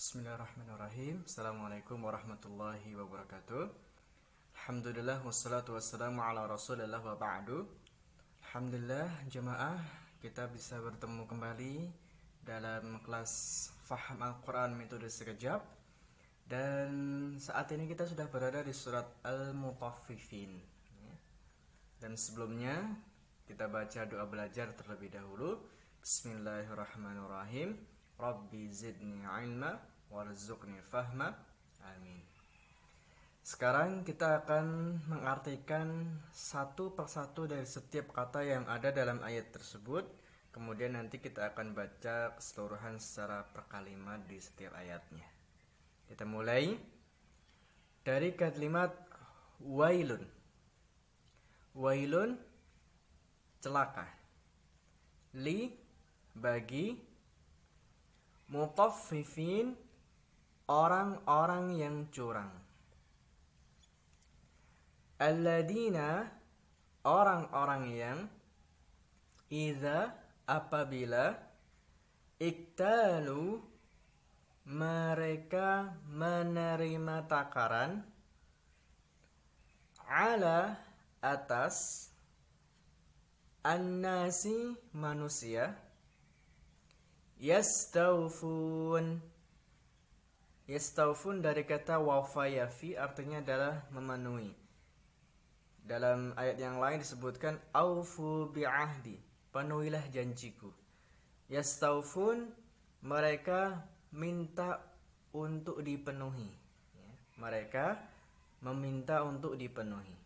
Bismillahirrahmanirrahim. Assalamualaikum warahmatullahi wabarakatuh. Alhamdulillah wassalatu wassalamu ala rasulillah wa ba'du. Alhamdulillah jemaah, kita bisa bertemu kembali dalam kelas Faham Al-Quran Metode Sekejap. Dan saat ini kita sudah berada di surat Al-Mutaffifin. Dan sebelumnya kita baca doa belajar terlebih dahulu. Bismillahirrahmanirrahim. Rabbi zidni ilma warzuqni fahma. Amin. Sekarang kita akan mengartikan satu persatu dari setiap kata yang ada dalam ayat tersebut. Kemudian nanti kita akan baca keseluruhan secara per kalimat di setiap ayatnya. Kita mulai dari kalimat wailun. Wailun, celaka. Li, bagi. Mutaffifin, orang-orang yang curang. Alladina, orang-orang yang idza, apabila iktalu, mereka menerima takaran ala, atas annasi, manusia. Yastawfun, yastawfun dari kata wafa yafi, artinya adalah memenuhi. Dalam ayat yang lain disebutkan aufu bi'ahdi, penuhilah janjiku. Yastawfun, mereka minta untuk dipenuhi. Mereka meminta untuk dipenuhi.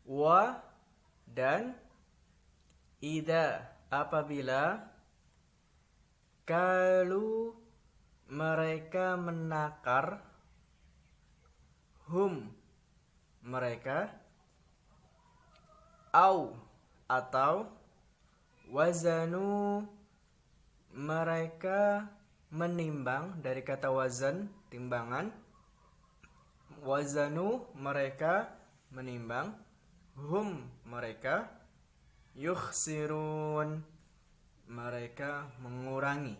Wa, dan idza, apabila kalu, mereka menakar, hum, mereka, au, atau wazanu, mereka menimbang, dari kata wazan, timbangan. Wazanu, mereka menimbang, hum, mereka yukhsirun, mereka mengurangi.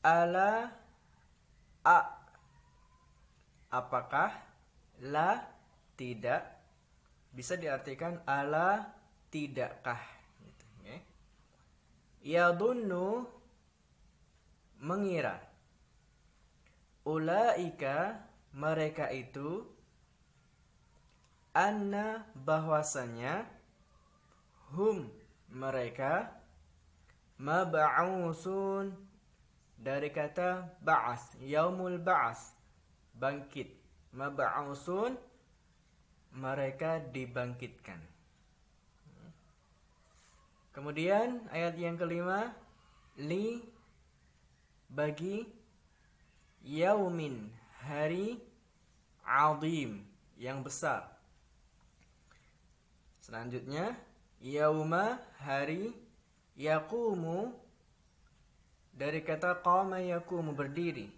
Ala, apakah, la, tidak, bisa diartikan ala, tidakkah. Yadunnu, mengira. Ulaika, mereka itu, anna, bahwasanya, hum, mereka, mab'usun, dari kata ba'ats, yaumul ba'ats, bangkit. Mab'usun, mereka dibangkitkan. Kemudian ayat yang kelima, li, bagi, yaumin, hari, azim, yang besar. Selanjutnya, yauma, hari, yaqumu, dari kata qama yaqumu, berdiri.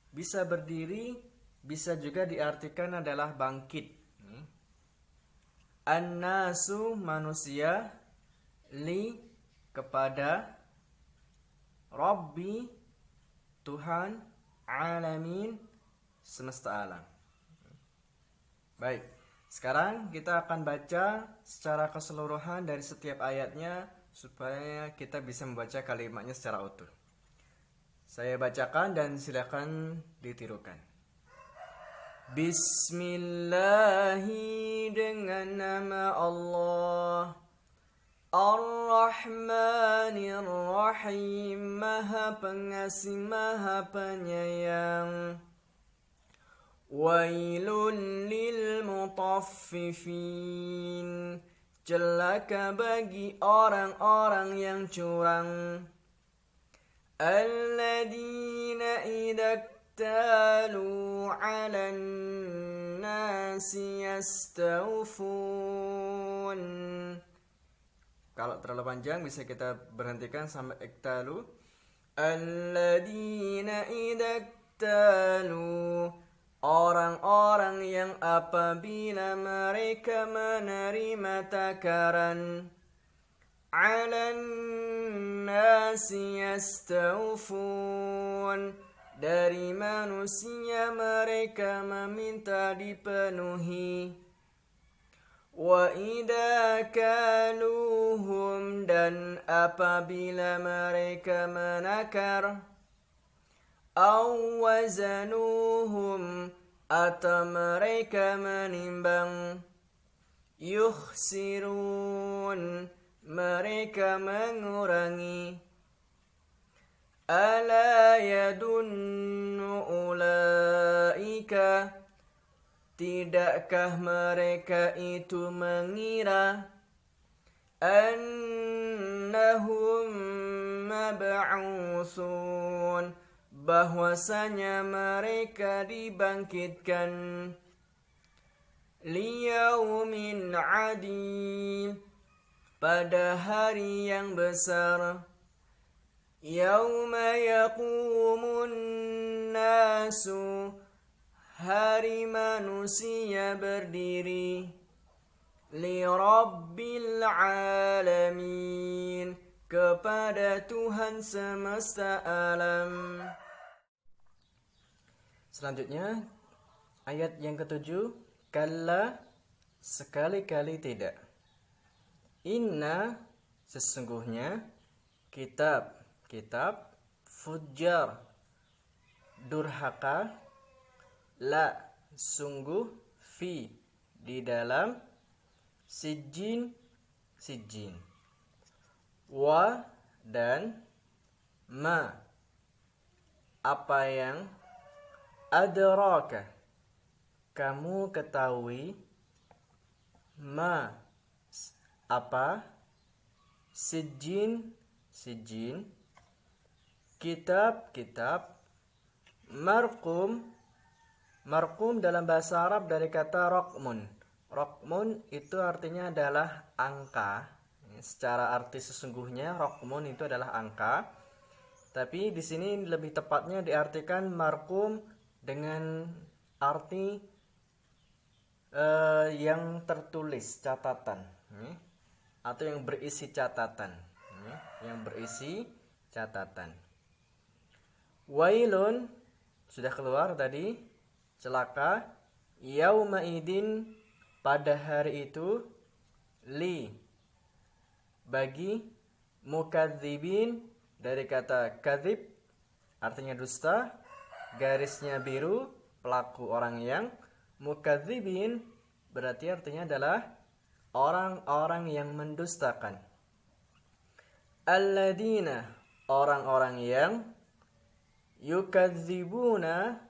Bisa berdiri, bisa juga diartikan adalah bangkit. An-nasu, manusia, li, kepada, Rabbi, Tuhan, alamin, semesta alam. Baik. Sekarang kita akan baca secara keseluruhan dari setiap ayatnya supaya kita bisa membaca kalimatnya secara utuh. Saya bacakan dan silakan ditirukan. Bismillahi, dengan nama Allah. Ar-Rahmanir-Rahim, Maha Pengasih, Maha Penyayang. Wailun lil mutaffifin, celaka bagi orang-orang yang curang. Alladina idza iktalu 'alan nasi yastawfun. Kalau terlalu panjang bisa kita berhentikan sampai iktalu. Alladina idza iktalu, orang-orang yang apabila mereka menerima takaran, 'alan nasi yastawfun, dari manusia mereka meminta dipenuhi. Wa idza kaluhum, dan apabila mereka menakar. Aw wazanuhum, atau mereka menimbang. Yukhsirun, mereka mengurangi. Ala yadunnu ulaika, tidakkah mereka itu mengira annahum mab'utsun, bahwasanya mereka dibangkitkan liyaumin adil, pada hari yang besar. Yauma yaqumun nasu, hari manusia berdiri. Li rabbil alamin, kepada Tuhan semesta alam. Selanjutnya ayat yang ketujuh. Kalla, sekali-kali tidak. Inna, sesungguhnya. Kitab fujjar, durhaka. La, sungguh. Fi, di dalam. Sijjin, wa, dan. Ma, apa yang. Adraka, kamu ketahui. Ma, apa. Sijjin, kitab. Marqum dalam bahasa Arab dari kata raqmun. Raqmun itu artinya adalah angka. Secara arti sesungguhnya raqmun itu adalah angka. Tapi di sini lebih tepatnya diartikan marqum dengan arti yang tertulis, catatan, atau yang berisi catatan, Wailun, sudah keluar tadi, celaka. Yauma idin, pada hari itu. Li, bagi. Mukadzibin, dari kata kadzib, artinya dusta. Garisnya biru, pelaku orang yang. Mukadzibin berarti artinya adalah orang-orang yang mendustakan. Alladzina, orang-orang yang. Yukadzibuna,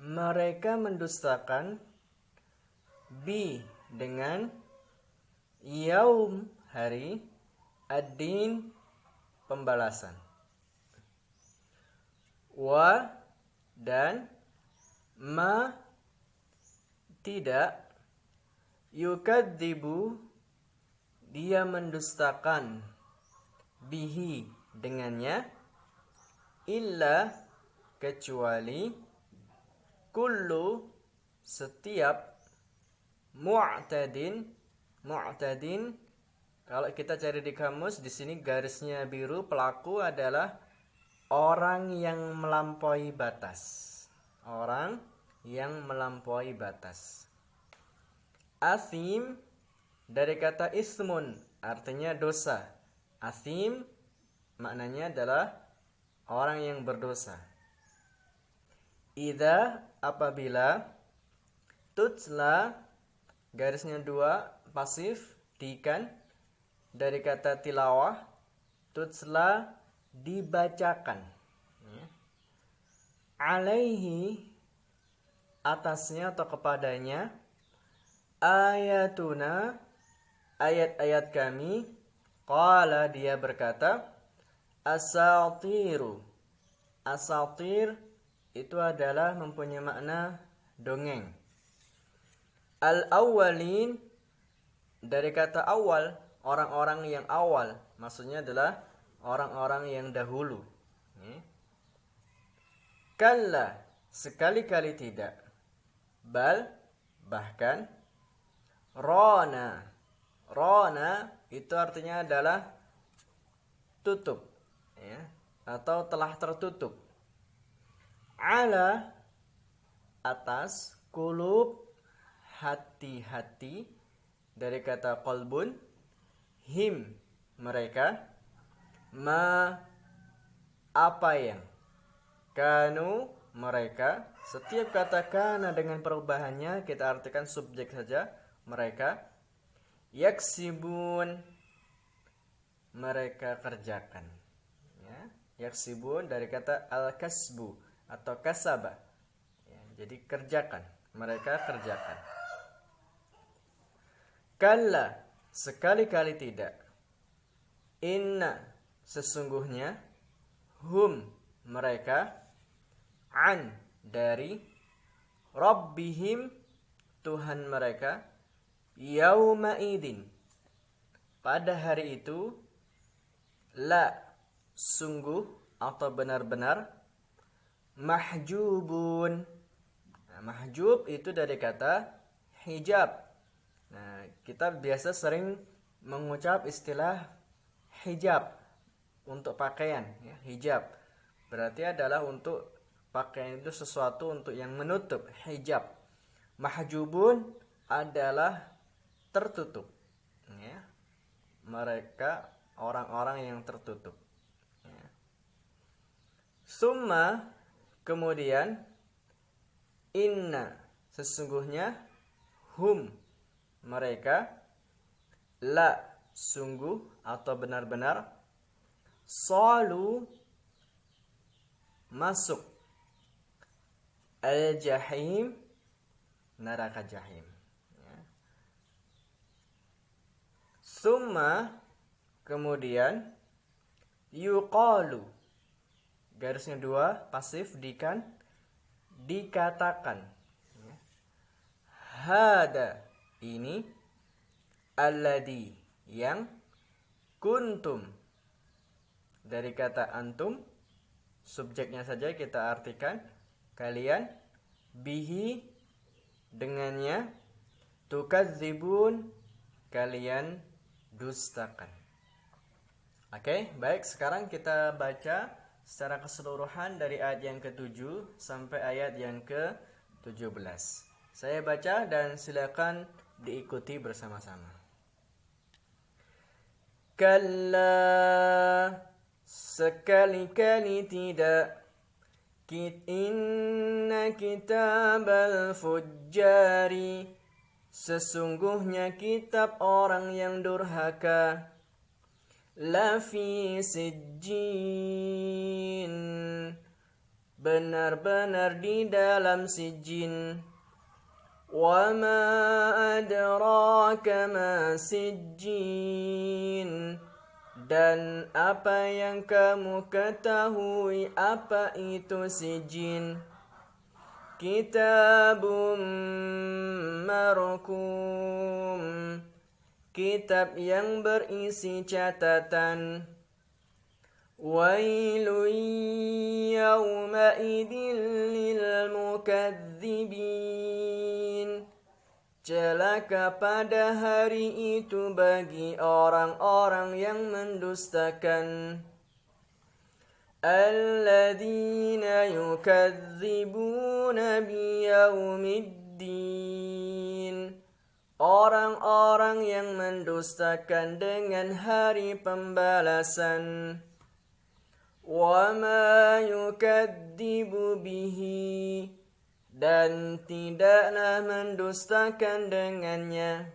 mereka mendustakan. Bi, dengan. Yaum, hari. Ad-din, pembalasan. Wa, dan. Ma, tidak. Yukadzibu, dia mendustakan. Bihi, dengannya. Illa, kecuali. Kullu, setiap. Mu'tadin, kalau kita cari di kamus, di sini garisnya biru, pelaku adalah orang yang melampaui batas. Orang yang melampaui batas. Asim, dari kata ismun, artinya dosa. Asim, maknanya adalah orang yang berdosa. Idza, apabila. Tutsla, garisnya 2, pasif, dikan, dari kata tilawah. Tutsla, dibacakan. Alaihi, atasnya atau kepadanya. Ayatuna, ayat-ayat kami. Qala, dia berkata. Asatiru, asatir itu adalah mempunyai makna dongeng. Al-awwalin, dari kata awal, orang-orang yang awal, maksudnya adalah orang-orang yang dahulu. Kalla, sekali-kali tidak. Bal, bahkan. Rona, itu artinya adalah tutup, ya, atau telah tertutup. Ala atas, kulub hati-hati dari kata qalbun, him mereka, ma apa yang, kanu mereka. Setiap kata kana dengan perubahannya kita artikan subjek saja, mereka. Yaksibun mereka kerjakan, ya. Yaksibun dari kata al-kasbu atau kasaba, ya, jadi kerjakan, mereka kerjakan. Kalla sekali-kali tidak. Inna sesungguhnya, hum mereka, an dari, rabbihim Tuhan mereka, yauma idin pada hari itu, la sungguh atau benar-benar, mahjubun. Nah, mahjub itu dari kata hijab. Nah, kita biasa sering mengucap istilah hijab untuk pakaian, ya, hijab berarti adalah untuk pakaian itu sesuatu untuk yang menutup, hijab. Mahjubun adalah tertutup, ya. Mereka orang-orang yang tertutup, ya. Summa kemudian, inna sesungguhnya, hum mereka, la sungguh atau benar-benar, salu masuk, al-jahim neraka jahim, ya. Summa kemudian, yuqalu garisnya 2 pasif dikan dikatakan, ya. Hada ini, alladhi yang, kuntum dari kata antum subjeknya saja kita artikan kalian, bihi dengannya, tukadzibun kalian dustakan. Oke, baik, sekarang kita baca secara keseluruhan dari ayat yang ke-7 sampai ayat yang ke-17. Saya baca dan silakan diikuti bersama-sama. Kalla sekali-kali tidak, inna kitabal fujjari sesungguhnya kitab orang yang durhaka, lafi sijjin benar-benar di dalam sijjin. Wa ma adraka ma sijjin dan apa yang kamu ketahui apa itu sijjin. Kitabum marqum kitab yang berisi catatan. Wailun yawma idin lil mukadzibin celaka pada hari itu bagi orang-orang yang mendustakan. Alladzina yukadzibuna biyaumiddin orang-orang yang mendustakan dengan hari pembalasan. Wa ma yukadzibu bihi dan tidaklah mendustakan dengannya,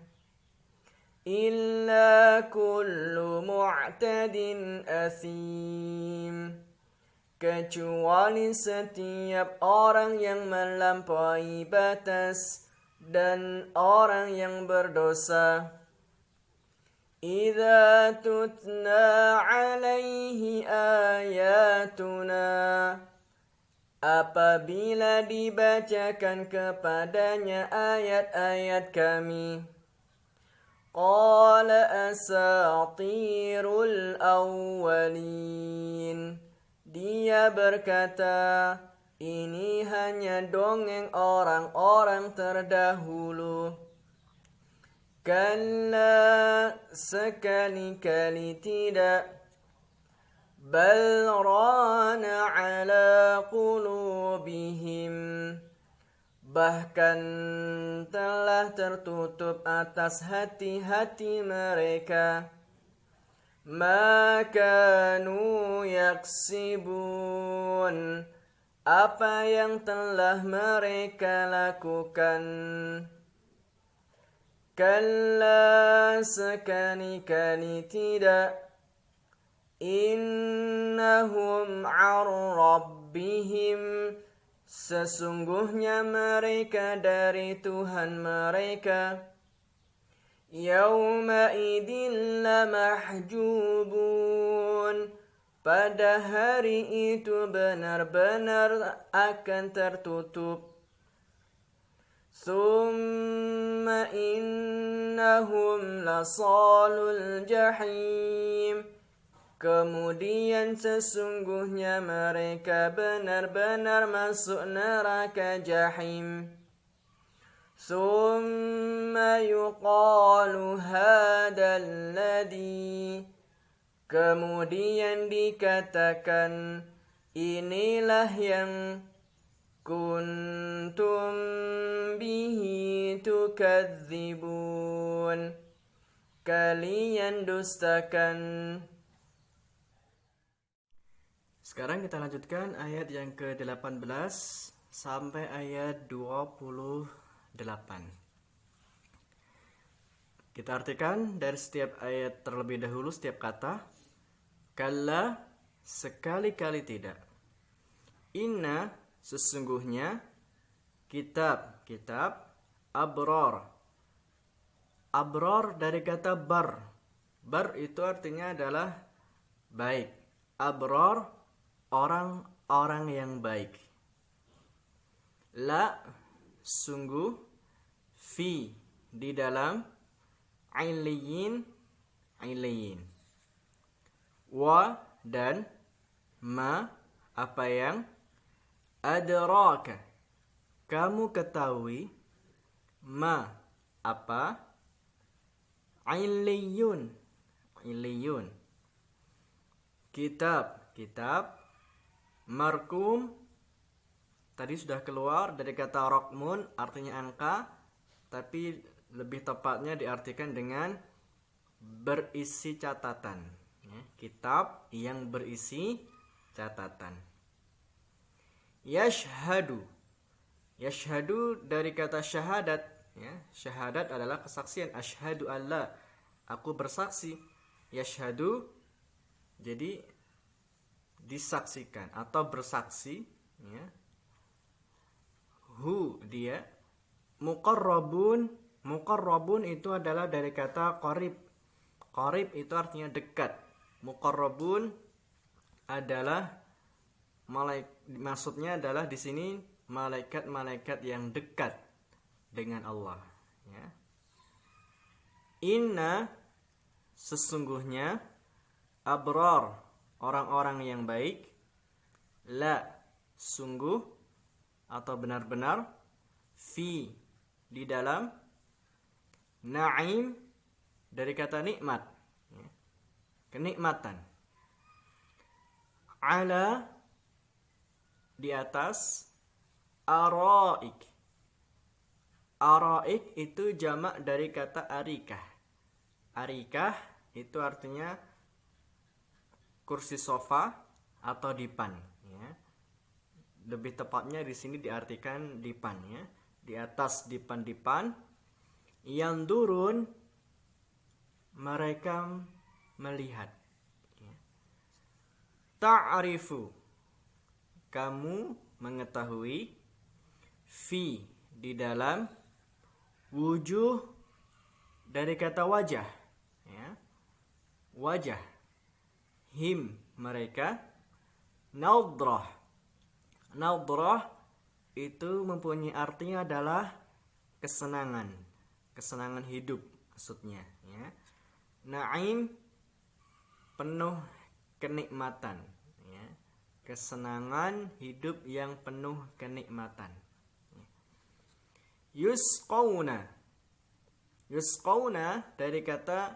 illa kullu mu'tadin athim kecuali setiap orang yang melampaui batas dan orang yang berdosa. Idza tutla alaihi ayatuna apabila dibacakan kepadanya ayat-ayat kami. Qala asatirul awwalin dia berkata ini hanya dongeng orang-orang terdahulu. Kalla sekali-kali tidak, bal rana ala qulubihim, bahkan telah tertutup atas hati-hati mereka, ma kanu yaksibun, apa yang telah mereka lakukan. Kalla, sekali-kali tidak, innahum an rabbihim, sesungguhnya mereka dari Tuhan mereka, yawma idin lamahjubun, pada hari itu benar-benar akan tertutup. Thumma innahum lasalul jahim, kemudian sesungguhnya mereka benar-benar masuk neraka jahim. Thumma yuqalu hadal ladzi, kemudian dikatakan inilah yang kuntum bihi tukadzibun, kalian dustakan. Sekarang kita lanjutkan ayat yang ke-18 sampai ayat 28. Kita artikan dari setiap ayat terlebih dahulu setiap kata. Kalla, sekali-kali tidak. Inna, sesungguhnya. Kitab, abror. Abror dari kata bar. Bar itu artinya adalah baik. Abror, orang-orang yang baik. La, sungguh. Fi, di dalam. Ailiyin. Wa, dan. Ma, apa yang. Adraka, kamu ketahui. Ma, apa. Iliyun. Kitab. Markum, tadi sudah keluar dari kata rokmun, artinya angka, tapi lebih tepatnya diartikan dengan berisi catatan. Kitab yang berisi catatan. Yashhadu dari kata syahadat. Syahadat adalah kesaksian. Asyhadu alla, aku bersaksi. Yashhadu, jadi disaksikan atau bersaksi. Hu, dia. Muqarrabun itu adalah dari kata qarib. Qarib itu artinya dekat. Muqarrabun adalah maksudnya adalah di sini malaikat-malaikat yang dekat dengan Allah. Inna, sesungguhnya. Abrar, orang-orang yang baik. La, sungguh atau benar-benar. Fi, di dalam. Naim, dari kata nikmat, kenikmatan. Ala, di atas. Araik itu jamak dari kata arikah. Arikah itu artinya kursi sofa atau dipan. Lebih tepatnya di sini diartikan dipan. Di atas dipan-dipan. Yang turun, mereka melihat. Ta'rifu, kamu mengetahui. Fi, di dalam. Wujuh, dari kata wajah. Wajah. Him, mereka. Nadrah itu mempunyai artinya adalah kesenangan hidup maksudnya. Naim, penuh kenikmatan. Kesenangan hidup yang penuh kenikmatan. Yusqawna dari kata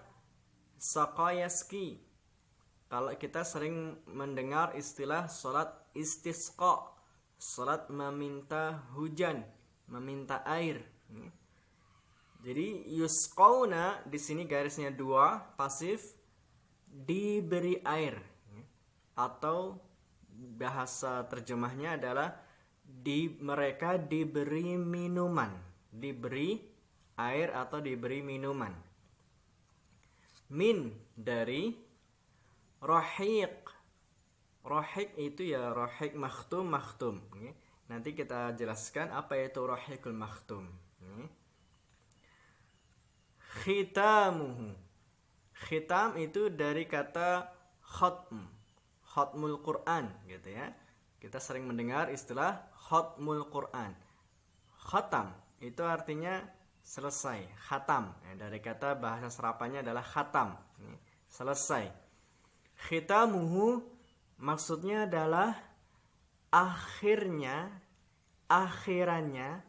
saqayaski. kalau kita sering mendengar istilah salat istisqa, salat meminta hujan, meminta air. Jadi yusqauna di sini garisnya 2, pasif, diberi air, atau bahasa terjemahnya adalah mereka diberi minuman, diberi air atau diberi minuman. Min dari rahiq. Rahiq itu ya rahiq makhtum. Nanti kita jelaskan apa itu rahiqul makhtum. Khitamuhu. Khitam itu dari kata khatm, khatmul Quran gitu ya. Kita sering mendengar istilah khatmul Quran. Khatam itu artinya selesai, khatam. Dari kata bahasa serapannya adalah khatam, selesai. Khitamuhu maksudnya adalah akhirnya, akhirannya,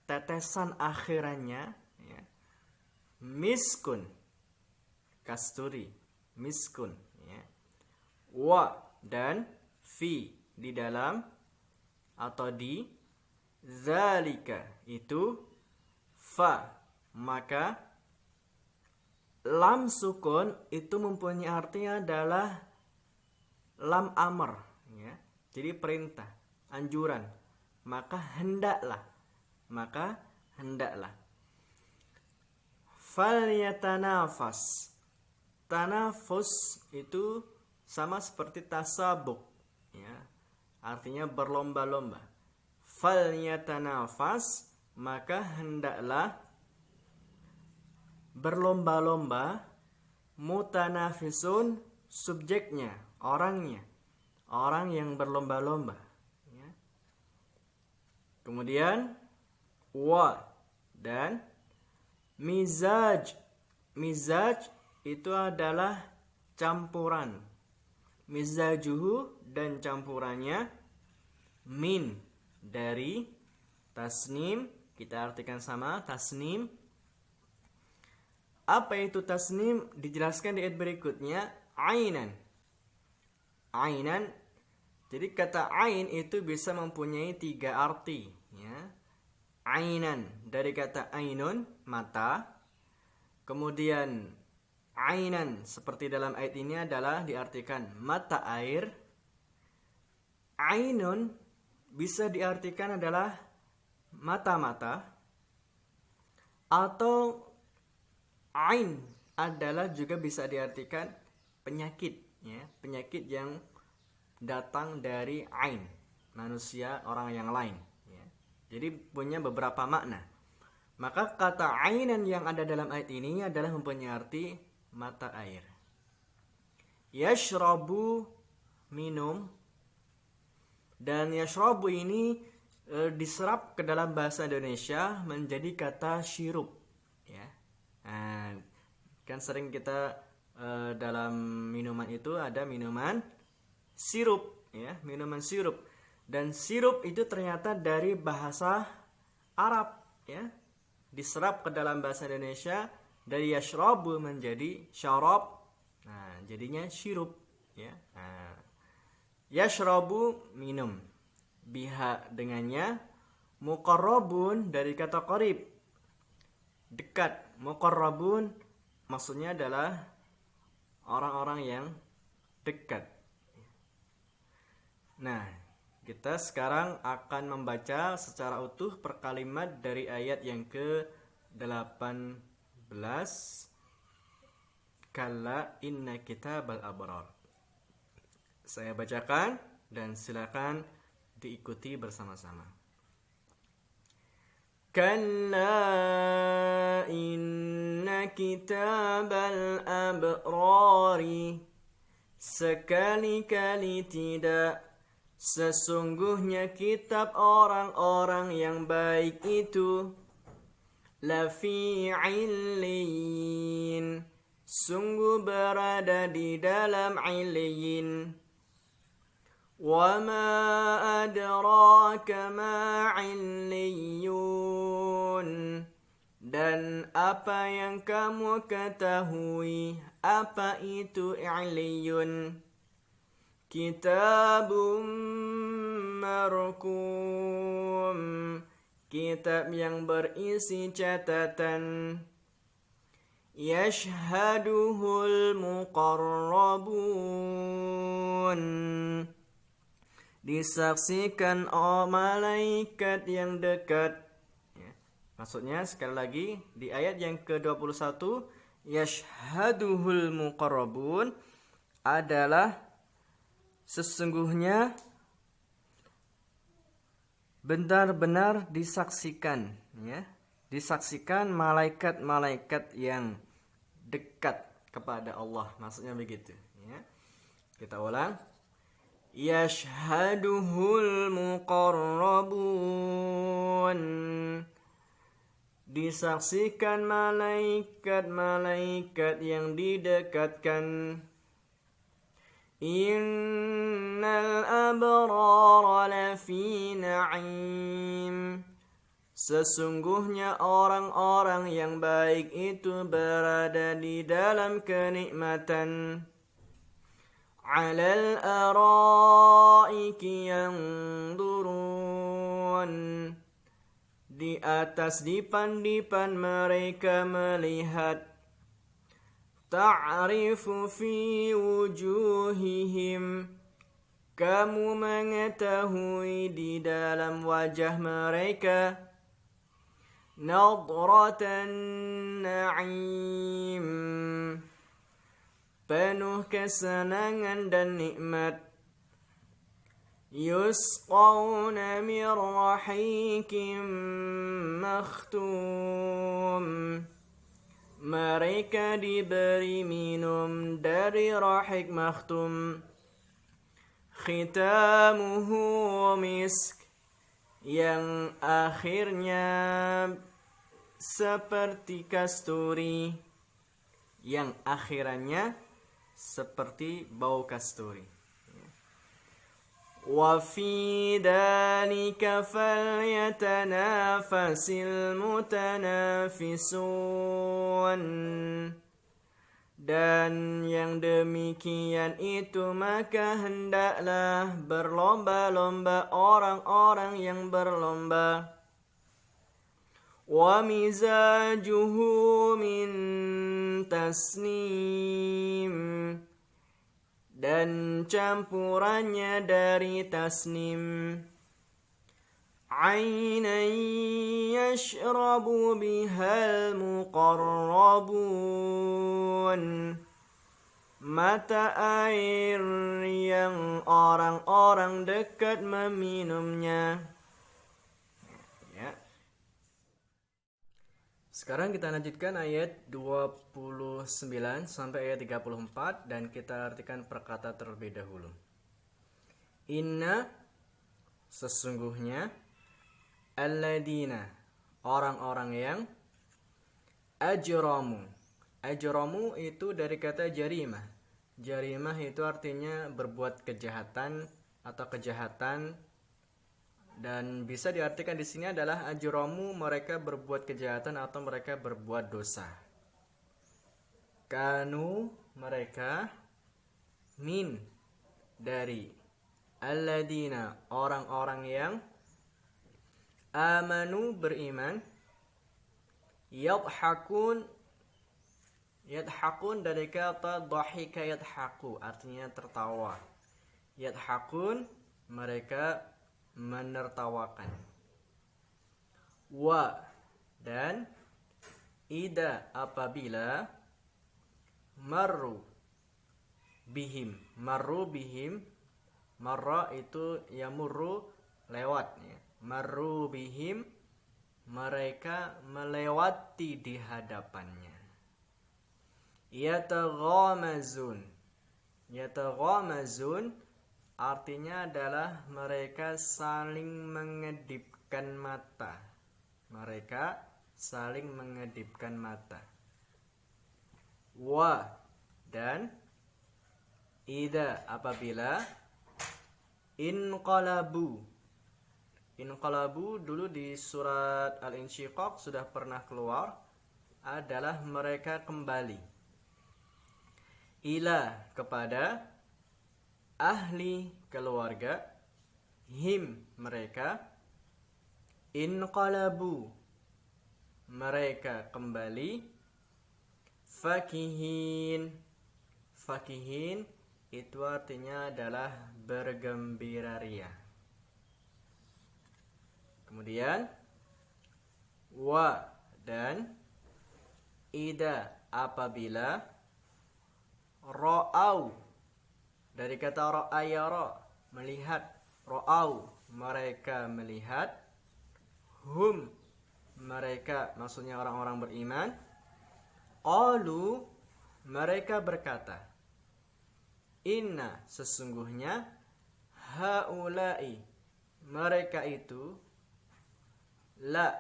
tetesan akhirannya, ya. Miskun, kasturi, miskun, ya. Wa dan fi di dalam atau di, zalika itu fa, maka lam sukun itu mempunyai artinya adalah lam amr, ya. Jadi perintah, anjuran, maka hendaklah. Falyatanafas. Tanafus itu sama seperti tasabuk, ya. Artinya berlomba-lomba. Falyatanafas, maka hendaklah berlomba-lomba. Mutanafisun, subjeknya, orangnya, orang yang berlomba-lomba, ya. Kemudian wa dan mizaj. Mizaj itu adalah campuran. Mizajuhu dan campurannya. Min dari tasnim, kita artikan sama tasnim. Apa itu tasnim? Dijelaskan di ayat berikutnya. Ainan. Ainan. Jadi kata ain itu bisa mempunyai 3 arti, ya. Ainan dari kata ainun, mata. Kemudian ainan seperti dalam ayat ini adalah diartikan mata air. Ainun bisa diartikan adalah mata-mata, atau ain adalah juga bisa diartikan penyakit, ya. Penyakit yang datang dari ain, manusia, orang yang lain, ya. Jadi punya beberapa makna. Maka kata ainan yang ada dalam ayat ini adalah mempunyai arti mata air. Yashrabu, minum. Dan yashrabu ini diserap ke dalam bahasa Indonesia menjadi kata syirup, ya. Nah, kan sering kita dalam minuman itu ada minuman sirup, ya, minuman sirup. Dan sirup itu ternyata dari bahasa Arab, ya. Diserap ke dalam bahasa Indonesia dari yashrabu menjadi syarab. Nah, jadinya sirup, ya. Nah, yashrabu, minum. Biha dengannya. Muqarrabun dari kata qarib, dekat. Muqarrabun maksudnya adalah orang-orang yang dekat. Nah, kita sekarang akan membaca secara utuh per kalimat dari ayat yang ke-18. Kalla inna kitabal abrar. Saya bacakan dan silakan diikuti bersama-sama. Kalla inna kitabal abrari. Sekali-kali tidak. Sesungguhnya kitab orang-orang yang baik itu lafi illiyin, sungguh berada di dalam illiyin. Wa ma adraka ma illiyun, Dan apa yang kamu ketahui, apa itu i'liyun? Kitabum marqum, kitab yang berisi catatan. Yashhaduhul muqarrabun, disaksikan malaikat yang dekat. Maksudnya sekali lagi di ayat yang ke-21, yashhaduhul muqarrabun adalah sesungguhnya benar-benar disaksikan, ya. Disaksikan malaikat-malaikat yang dekat kepada Allah. Maksudnya begitu, ya. Kita ulang. Yashhaduhul muqarrabun, disaksikan malaikat-malaikat yang didekatkan. Innal abrara lafi na'im, sesungguhnya orang-orang yang baik itu berada di dalam kenikmatan. Alal araiki yanzurun, di atas dipan-dipan mereka melihat. Ta'rifu fi wujuhihim, kamu mengetahui di dalam wajah mereka. Nadratan na'im, penuh kesenangan dan nikmat. Yusqawna min rahikim makhtum, mereka diberi minum dari rahik makhtum. Khitamuhu misk, yang akhirnya seperti kasturi, yang akhirannya seperti bau kasturi. Wa fi dhalika falyatanafasil mutanafisun, dan yang demikian itu maka hendaklah berlomba-lomba orang-orang yang berlomba. Wa mizajuhu min tasnim, dan campurannya dari tasnim. Ainan yashrabu bihal muqarrabun, mata air yang orang-orang dekat meminumnya. Ya. Sekarang kita lanjutkan ayat 29 sampai ayat 34 dan kita artikan perkata terlebih dahulu. Inna, sesungguhnya, alladina, orang-orang yang ajramu. Ajramu itu dari kata jarimah. Jarimah itu artinya berbuat kejahatan atau kejahatan, dan bisa diartikan di sini adalah ajramu, mereka berbuat kejahatan atau mereka berbuat dosa. Kanu, mereka, min, dari, alladina, orang-orang yang amanu, beriman, yadhakun, yadhakun dari kata dhahika yadhaku, artinya tertawa. Yadhakun, mereka menertawakan. Wa, dan ida, apabila marru bihim, marru bihim, marra itu yamurru, lewat, ya. Marru bihim, mereka melewati di hadapannya. Yataghamazun, yataghamazun artinya adalah mereka saling mengedipkan mata. Mereka saling mengedipkan mata. Wa, dan ida, apabila inqalabu, Inqalabu dulu di surat Al-Insyiqaq sudah pernah keluar, adalah mereka kembali. Ila kepada, ahli keluarga, him mereka, inqalabu mereka kembali, fakihin. Fakihin itu artinya adalah bergembira ria. Kemudian wa dan ida apabila, ra'au dari kata ra'ayara melihat, ra'au mereka melihat, hum mereka maksudnya orang-orang beriman, qalu mereka berkata, inna sesungguhnya, haulai mereka itu, la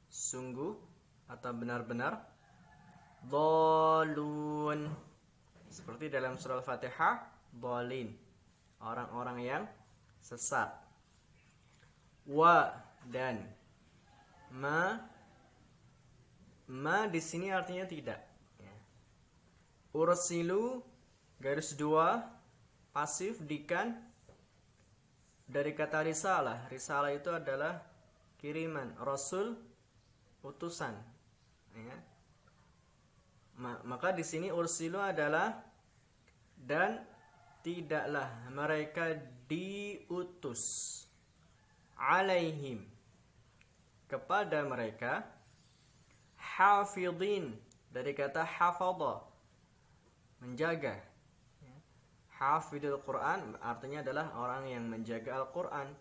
sungguh atau benar-benar, dhalun seperti dalam surah Al-Fatihah, dhalin orang-orang yang sesat. Wa dan ma di sini artinya tidak. Ursilu garis 2 pasif dikan dari kata risalah. Risalah itu adalah kiriman, rasul utusan. Ya. Maka di sini ursilu adalah dan tidaklah mereka diutus, alaihim kepada mereka, hafidhin dari kata hafadha menjaga. Hafidhul Quran artinya adalah orang yang menjaga Al-Quran.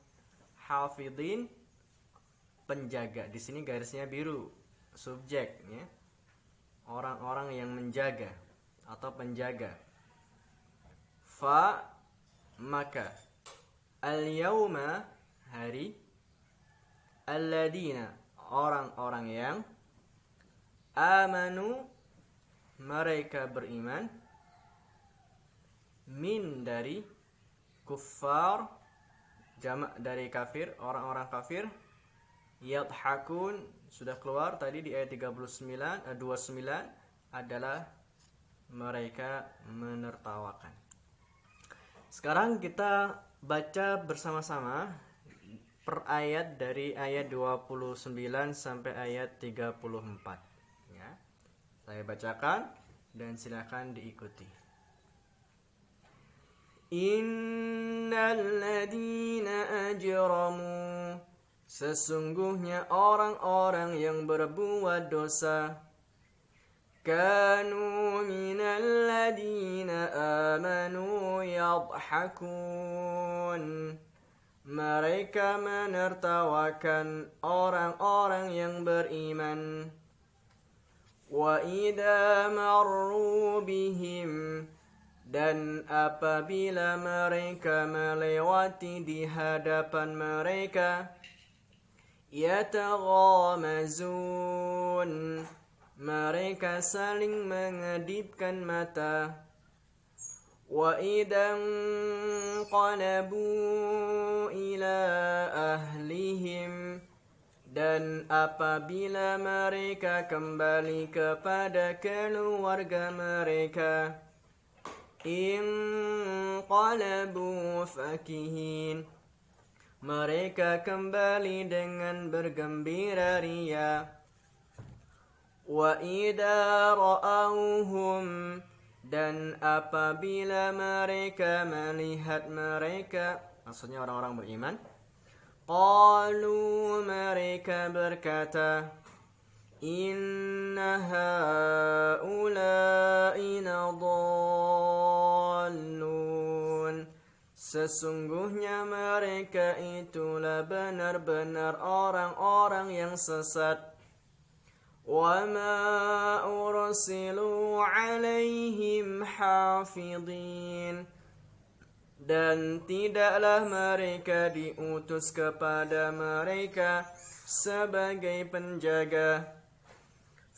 Hafidhin penjaga. Di sini garisnya biru, subjek ya. Orang-orang yang menjaga atau penjaga. Fa maka al-yauma hari, alladina orang-orang yang, amanu mereka beriman, min dari kuffar jamak dari kafir, orang-orang kafir, yadhakun sudah keluar tadi di ayat 29 adalah mereka menertawakan. Sekarang kita baca bersama-sama per ayat dari ayat 29 sampai ayat 34 ya. Saya bacakan dan silakan diikuti. Innal ladina ajramu sesungguhnya orang-orang yang berbuat dosa, kanu minal ladina amanu yadhakun mereka menertawakan orang-orang yang beriman, wa idza marru bihim dan apabila mereka melewati di hadapan mereka, yataghamazun mereka saling mengedipkan mata, wa idan qalabu ila ahlihim dan apabila mereka kembali kepada keluarga mereka, inqalabu fakihin mereka kembali dengan bergembira ria, wa idza ra'awhum dan apabila mereka melihat mereka, maksudnya orang-orang beriman, qalu mereka berkata, inna haula'i dhallun sesungguhnya mereka itulah benar-benar orang-orang yang sesat. Wa ma ursilu alaihim hafidhin dan tidaklah mereka diutus kepada mereka sebagai penjaga.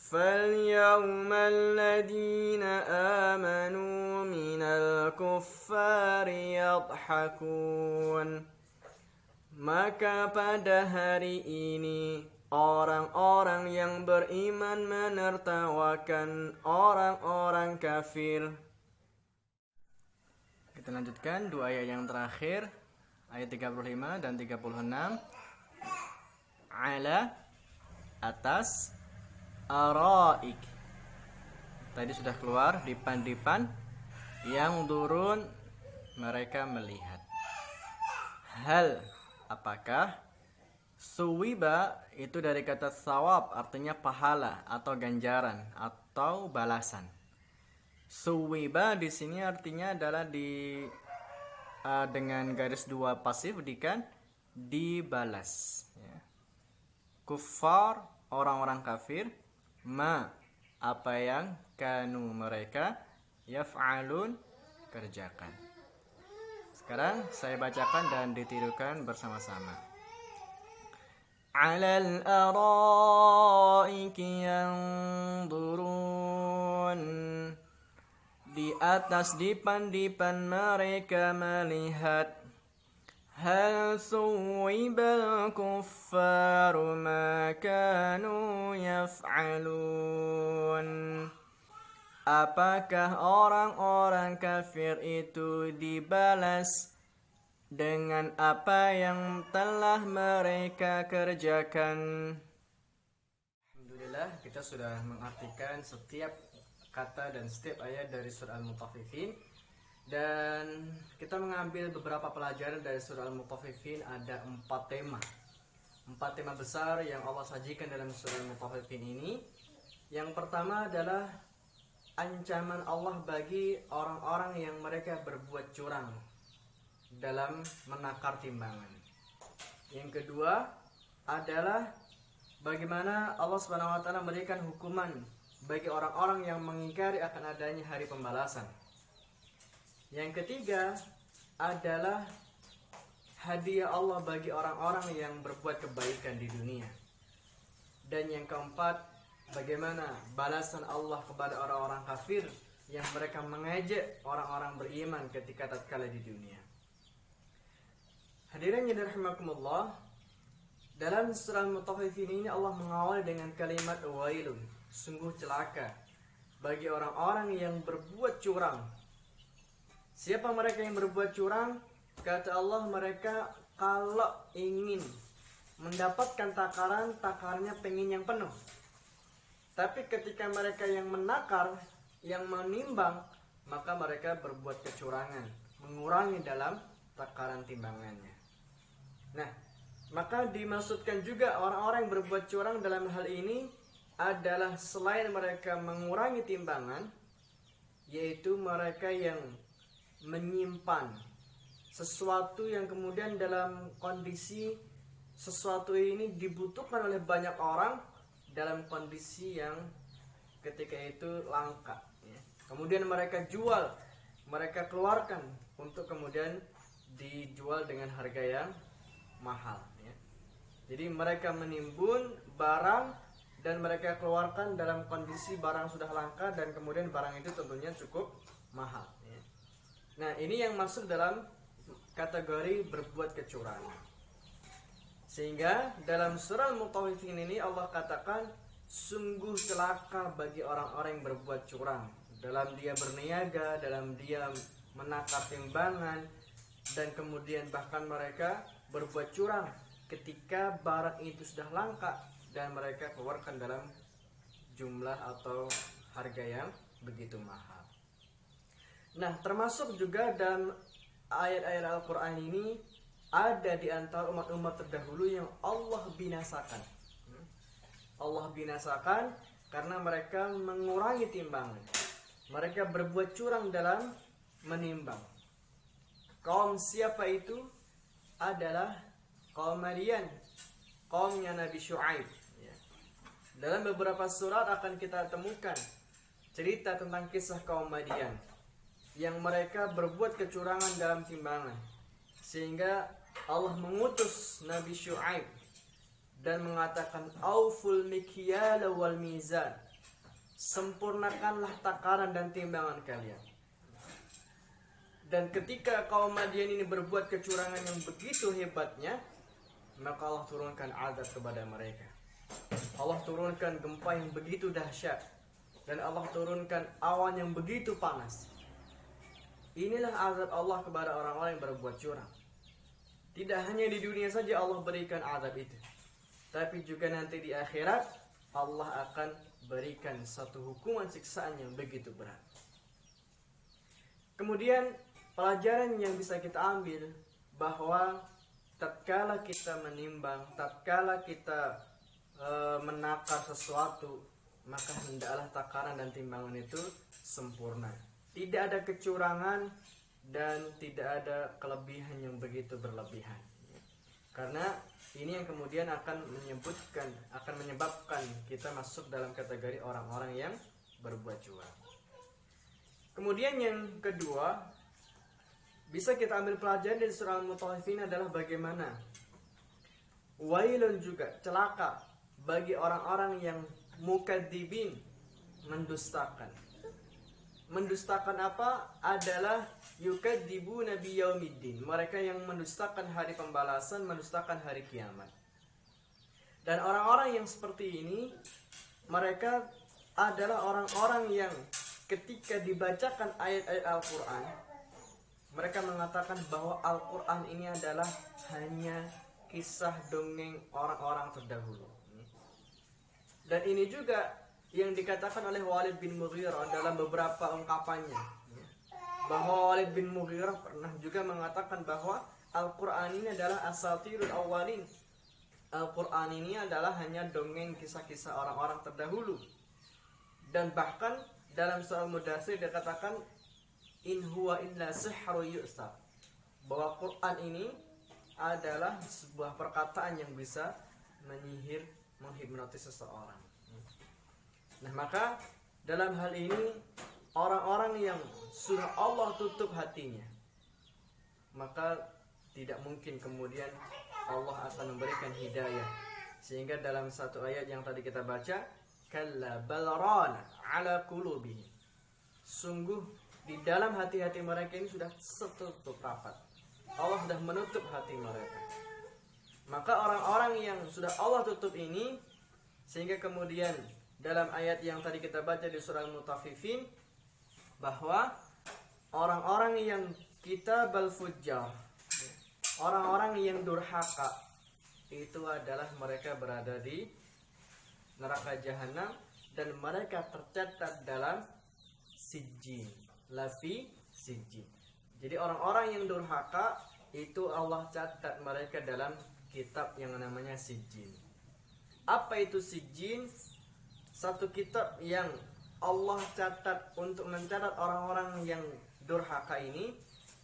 فَالْيَوْمَ الَّذِينَ آمَنُوا مِنَ الْكُفَّارِ يَضْحَكُونَ Maka pada hari ini orang-orang yang beriman menertawakan orang-orang kafir. Kita lanjutkan dua ayat yang terakhir, ayat 35 dan 36. Ala, atas, araik. Tadi sudah keluar, dipan-dipan. Yang turun, mereka melihat. Hal, apakah? Suwiba itu dari kata sawab, artinya pahala atau ganjaran atau balasan. Suwiba di sini artinya adalah dengan garis dua pasif dibalas. Ya. Kuffar, orang-orang kafir, ma, apa yang kanu mereka yaf'alun, kerjakan. Sekarang saya bacakan dan ditirukan bersama-sama. Alal araiki yanzurun, di atas dipan-dipan mereka melihat. Hal suwibal kuffaru ma kanu yaf'alun, apakah orang-orang kafir itu dibalas dengan apa yang telah mereka kerjakan? Alhamdulillah, kita sudah mengartikan setiap kata dan setiap ayat dari surah Al-Mutaffifin. Dan kita mengambil beberapa pelajaran dari surah Al-Mutaffifin. Ada 4 tema. 4 tema besar yang Allah sajikan dalam surah Al-Mutaffifin ini. Yang pertama adalah ancaman Allah bagi orang-orang yang mereka berbuat curang dalam menakar timbangan. Yang kedua adalah bagaimana Allah Subhanahu wa taala memberikan hukuman bagi orang-orang yang mengingkari akan adanya hari pembalasan. Yang ketiga adalah hadiah Allah bagi orang-orang yang berbuat kebaikan di dunia. Dan yang keempat, bagaimana balasan Allah kepada orang-orang kafir yang mereka mengejek orang-orang beriman ketika tatkala di dunia. Hadirin yang dirahmakumullah, dalam surah Al-Mutaffifin ini Allah mengawali dengan kalimat wailun, sungguh celaka bagi orang-orang yang berbuat curang. Siapa mereka yang berbuat curang? Kata Allah, mereka kalau ingin mendapatkan takarannya pengen yang penuh. Tapi ketika mereka yang menakar, yang menimbang, maka mereka berbuat kecurangan, mengurangi dalam takaran timbangannya. Nah, maka dimaksudkan juga orang-orang yang berbuat curang dalam hal ini adalah selain mereka mengurangi timbangan, yaitu mereka yang menyimpan sesuatu yang kemudian dalam kondisi sesuatu ini dibutuhkan oleh banyak orang dalam kondisi yang ketika itu langka, ya. Kemudian mereka jual, mereka keluarkan untuk kemudian dijual dengan harga yang mahal, ya. Jadi mereka menimbun barang dan mereka keluarkan dalam kondisi barang sudah langka dan kemudian barang itu tentunya cukup mahal, ya. Nah, ini yang masuk dalam kategori berbuat kecurangan. Sehingga dalam surah Al-Mutaffifin ini Allah katakan sungguh celaka bagi orang-orang yang berbuat curang dalam dia berniaga, dalam dia menakar timbangan, dan kemudian bahkan mereka berbuat curang ketika barang itu sudah langka dan mereka keluarkan dalam jumlah atau harga yang begitu mahal. Nah, termasuk juga dalam ayat-ayat Al-Quran ini ada di antara umat-umat terdahulu yang Allah binasakan. Allah binasakan karena mereka mengurangi timbangan. Mereka berbuat curang dalam menimbang. Kaum siapa itu? Adalah kaum Madian, kaumnya Nabi Syuaib. Dalam beberapa surat akan kita temukan cerita tentang kisah kaum Madian yang mereka berbuat kecurangan dalam timbangan, sehingga Allah mengutus Nabi Syuaib dan mengatakan auful mikyal wal mizan, sempurnakanlah takaran dan timbangan kalian. Dan ketika kaum Madian ini berbuat kecurangan yang begitu hebatnya, maka Allah turunkan azab kepada mereka. Allah turunkan gempa yang begitu dahsyat, dan Allah turunkan awan yang begitu panas. Inilah azab Allah kepada orang-orang yang berbuat curang. Tidak hanya di dunia saja Allah berikan azab itu, tapi juga nanti di akhirat Allah akan berikan satu hukuman siksaan yang begitu berat. Kemudian pelajaran yang bisa kita ambil bahwa tatkala kita menimbang, tatkala kita menakar sesuatu, maka hendaklah takaran dan timbangan itu sempurna. Tidak ada kecurangan dan tidak ada kelebihan yang begitu berlebihan. Karena ini yang kemudian akan menyebabkan kita masuk dalam kategori orang-orang yang berbuat curang. Kemudian yang kedua, bisa kita ambil pelajaran dari surah Al-Mutaffifin adalah bagaimana wailun, juga celaka bagi orang-orang yang mukadzibin, mendustakan. Mendustakan apa? Adalah yukadzibuna biyaumiddin. Mereka yang mendustakan hari pembalasan, mendustakan hari kiamat. Dan orang-orang yang seperti ini, mereka adalah orang-orang yang ketika dibacakan ayat-ayat Al-Quran, mereka mengatakan bahwa Al-Quran ini adalah hanya kisah dongeng orang-orang terdahulu. Dan ini juga yang dikatakan oleh Walid bin Mughirah dalam beberapa ungkapannya, bahwa Walid bin Mughirah pernah juga mengatakan bahwa Al-Quran ini adalah asatirul awwalin. Al-Quran ini adalah hanya dongeng kisah-kisah orang-orang terdahulu. Dan bahkan dalam surah Mudaththir dikatakan in huwa illa sihru yu'sar, bahwa Quran ini adalah sebuah perkataan yang bisa menyihir, menghipnotis seseorang. Nah, maka dalam hal ini orang-orang yang sudah Allah tutup hatinya, maka tidak mungkin kemudian Allah akan memberikan hidayah. Sehingga dalam satu ayat yang tadi kita baca, kalla balrana ala qulubihim, sungguh di dalam hati-hati mereka ini sudah tertutup rapat. Allah sudah menutup hati mereka. Maka orang-orang yang sudah Allah tutup ini, sehingga kemudian dalam ayat yang tadi kita baca di surah Al-Mutaffifin, bahwa orang-orang yang kitabal fujjar, orang-orang yang durhaka, itu adalah mereka berada di neraka jahanam, dan mereka tercatat dalam sijjin, lafi sijjin. Jadi orang-orang yang durhaka itu Allah catat mereka dalam kitab yang namanya sijjin. Apa itu sijjin? Satu kitab yang Allah catat untuk mencatat orang-orang yang durhaka ini,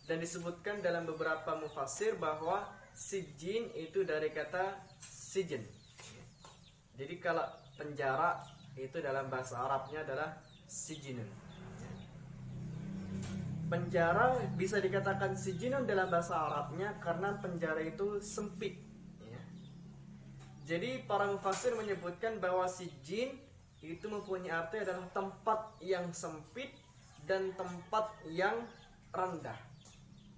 dan disebutkan dalam beberapa mufassir bahwa sijjin itu dari kata sijin. Jadi kalau penjara itu dalam bahasa Arabnya adalah sijinun. Penjara bisa dikatakan sijinun dalam bahasa Arabnya karena penjara itu sempit. Jadi para mufassir menyebutkan bahwa sijin itu mempunyai arti adalah tempat yang sempit dan tempat yang rendah.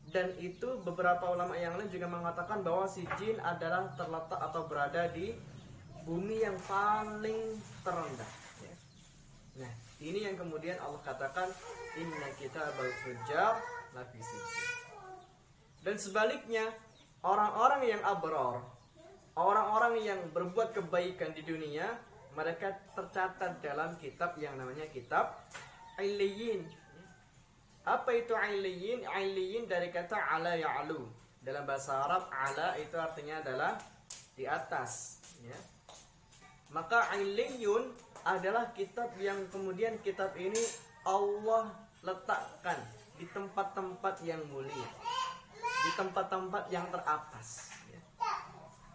Dan itu beberapa ulama yang lain juga mengatakan bahwa sijin adalah terletak atau berada di bumi yang paling terendah. Nah, ini yang kemudian Allah katakan inna kitabal fujjar lafi sijjin. Dan sebaliknya, orang-orang yang abrar, orang-orang yang berbuat kebaikan di dunia, mereka tercatat dalam kitab yang namanya kitab Illiyin. Apa itu Illiyin? Illiyin dari kata ala ya'lu. Dalam bahasa Arab, ala itu artinya adalah di atas, ya. Maka Illiyun adalah kitab yang kemudian kitab ini Allah letakkan di tempat-tempat yang mulia, di tempat-tempat yang teratas, ya.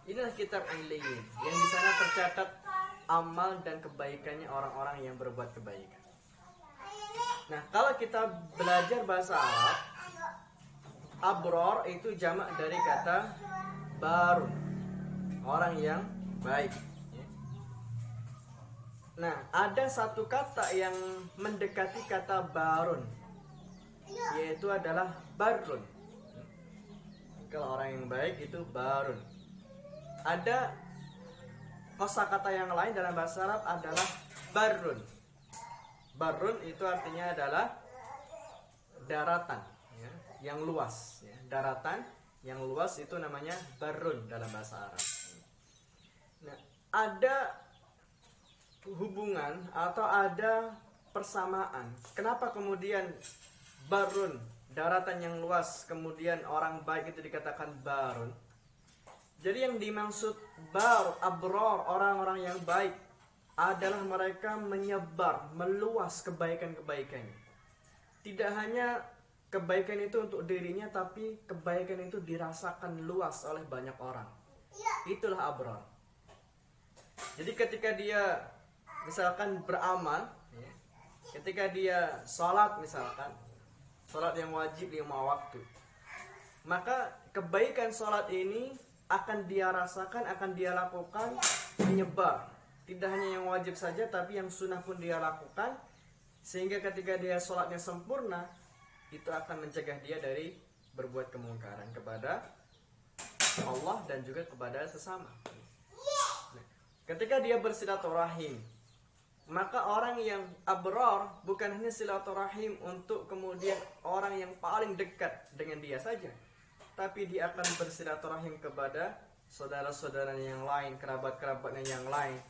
Inilah kitab Illiyin, yang di sana tercatat amal dan kebaikannya orang-orang yang berbuat kebaikan. Nah, kalau kita belajar bahasa Arab, abror itu jamak dari kata barun, orang yang baik. Nah, ada satu kata yang mendekati kata barun, yaitu adalah barun. Kalau orang yang baik itu barun. Ada kosakata yang lain dalam bahasa Arab adalah barrun. Barrun itu artinya adalah daratan, ya, yang luas, ya. Daratan yang luas itu namanya barrun dalam bahasa Arab. Nah, ada hubungan atau ada persamaan. Kenapa kemudian barrun, daratan yang luas, kemudian orang baik itu dikatakan barun? Jadi yang dimaksud abror, orang-orang yang baik adalah mereka menyebar, meluas kebaikan-kebaikannya. Tidak hanya kebaikan itu untuk dirinya, tapi kebaikan itu dirasakan luas oleh banyak orang. Itulah abror. Jadi ketika dia misalkan beramal, ketika dia sholat misalkan, sholat yang wajib 5 waktu, maka kebaikan sholat ini akan dia rasakan, akan dia lakukan, menyebar. Tidak hanya yang wajib saja, tapi yang sunnah pun dia lakukan. Sehingga ketika dia sholatnya sempurna, itu akan mencegah dia dari berbuat kemungkaran kepada Allah dan juga kepada sesama. Nah, ketika dia bersilaturahim, maka orang yang abror bukan hanya silaturahim untuk kemudian orang yang paling dekat dengan dia saja, tapi dia akan bersilaturahim kepada saudara-saudara yang lain, kerabat-kerabatnya yang lain.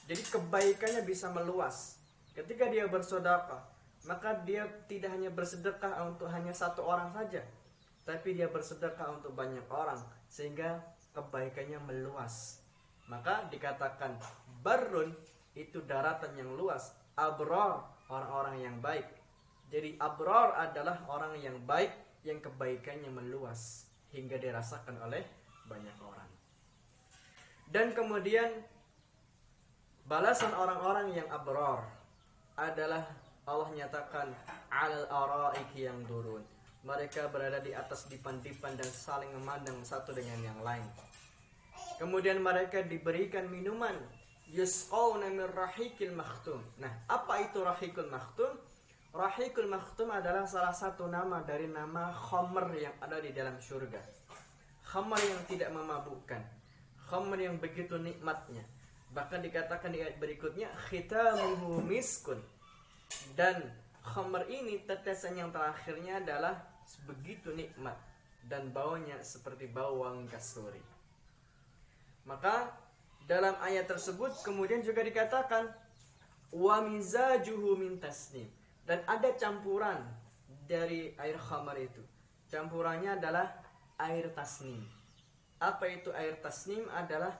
Jadi kebaikannya bisa meluas. Ketika dia bersedekah, maka dia tidak hanya bersedekah untuk hanya satu orang saja, tapi dia bersedekah untuk banyak orang, sehingga kebaikannya meluas. Maka dikatakan barrun itu daratan yang luas, abror orang-orang yang baik. Jadi abror adalah orang yang baik, yang kebaikannya meluas hingga dirasakan oleh banyak orang. Dan kemudian balasan orang-orang yang abror adalah Allah nyatakan alal araiki yang durun. Mereka berada di atas dipan-dipan dan saling memandang satu dengan yang lain. Kemudian mereka diberikan minuman yusqawna min rahikil makhtum. Nah, apa itu rahikul makhtum? Rahikul makhtum adalah salah satu nama dari nama khamr yang ada di dalam surga. Khamr yang tidak memabukkan, khamr yang begitu nikmatnya. Bahkan dikatakan di ayat berikutnya khitamuhu miskun. Dan khamr ini tetesan yang terakhirnya adalah begitu nikmat dan baunya seperti bau wangi kasturi. Maka dalam ayat tersebut kemudian juga dikatakan wa mizajuhu min tasnim. Dan ada campuran dari air khamar itu. Campurannya adalah air tasnim. Apa itu air tasnim? Adalah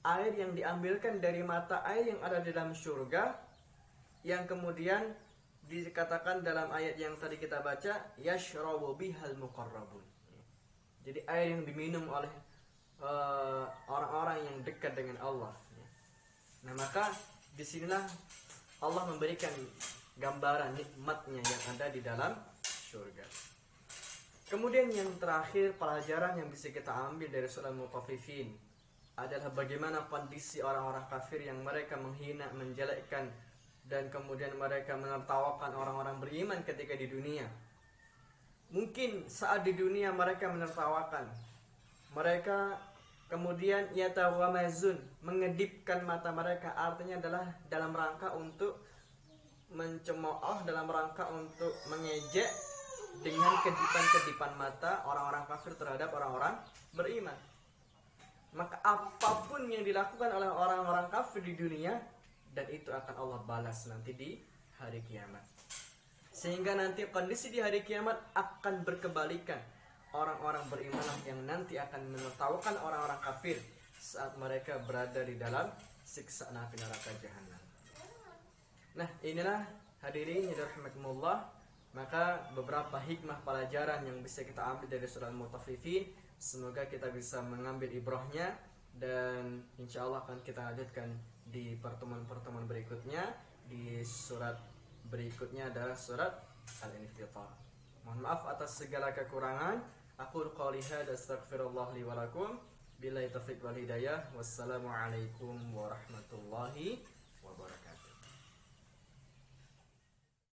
air yang diambilkan dari mata air yang ada di dalam surga, yang kemudian dikatakan dalam ayat yang tadi kita baca, yashrabu bihal muqarrabun. Jadi air yang diminum oleh orang-orang yang dekat dengan Allah. Nah, maka disinilah Allah memberikan gambaran nikmatnya yang ada di dalam surga. Kemudian yang terakhir, pelajaran yang bisa kita ambil dari surah Al-Mutaffifin adalah bagaimana kondisi orang-orang kafir yang mereka menghina, menjelekkan, dan kemudian mereka menertawakan orang-orang beriman ketika di dunia. Mungkin saat di dunia mereka menertawakan, mereka kemudian yatawamazun, mengedipkan mata mereka, artinya adalah dalam rangka untuk mencemooh, dalam rangka untuk mengejek dengan kedipan-kedipan mata orang-orang kafir terhadap orang-orang beriman. Maka apapun yang dilakukan oleh orang-orang kafir di dunia, dan itu akan Allah balas nanti di hari kiamat. Sehingga nanti kondisi di hari kiamat akan berkebalikan. Orang-orang beriman yang nanti akan menertawakan orang-orang kafir saat mereka berada di dalam siksa api neraka jahanam. Nah, inilah hadirin yang dirahmatullah, maka beberapa hikmah pelajaran yang bisa kita ambil dari surah Al-Mutaffifin. Semoga kita bisa mengambil ibrahnya, dan insya Allah akan kita lanjutkan di pertemuan-pertemuan berikutnya. Di surat berikutnya adalah surat Al-Infitar. Mohon maaf atas segala kekurangan. Aku qouli hadza astaghfirullah li wa lakum. Billahi taufiq wal hidayah. Wassalamualaikum warahmatullahi wabarakatuh.